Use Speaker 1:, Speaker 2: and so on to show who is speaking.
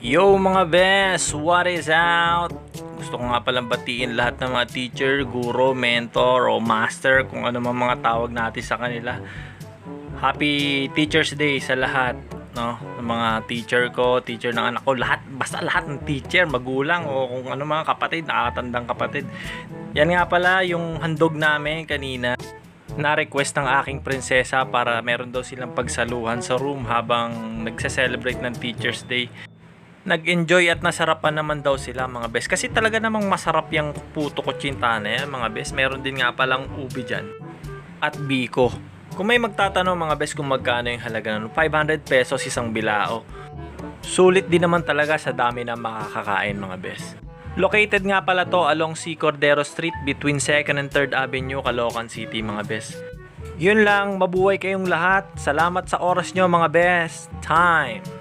Speaker 1: Yo mga bes, what is out? Gusto ko nga palang batiin lahat ng mga teacher, guro, mentor o master, kung ano man mga tawag natin sa kanila. Happy Teachers Day sa lahat, no? Ng mga teacher ko, teacher ng anak ko, lahat, basta lahat ng teacher, magulang o kung ano mga kapatid, nakakatandang kapatid. Yan nga pala yung handog namin kanina. Na-request ng aking prinsesa para meron daw silang pagsaluhan sa room habang nagse-celebrate ng Teachers Day. Nag-enjoy at nasarapan naman daw sila mga bes. Kasi talaga namang masarap yung puto kutsintana yan mga bes. Meron din nga palang ubi dyan. At biko. Kung may magtatanong mga bes kung magkano yung halaga nun, 500 pesos isang bilao. Sulit din naman talaga sa dami na makakakain mga bes. Located nga pala to along C. Cordero Street between 2nd and 3rd Avenue, Caloocan City mga bes. Yun lang, mabuhay kayong lahat. Salamat sa oras nyo mga bes. Time!